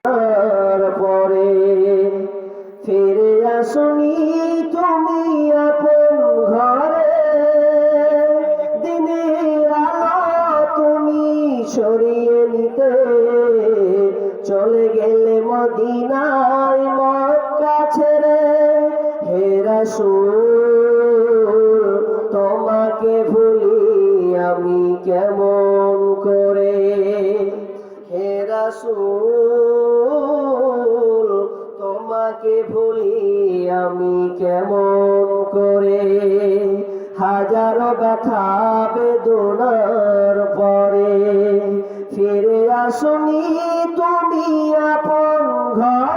পরে ফিরে আসনি তুমি আপন ঘরে, দিনের আলো তুমি সরিয়ে নিতে চলে গেলে মদিনায় মক্কা ছেড়ে। হে রাসূল তোমাকে ভুলি আমি কেমন করে, হে রাসূল তোমাকে ভুলি আমি কেমন করে। হাজারো ব্যথা বেদনার পরে ফিরে আসনি তুমি আপন ঘরে।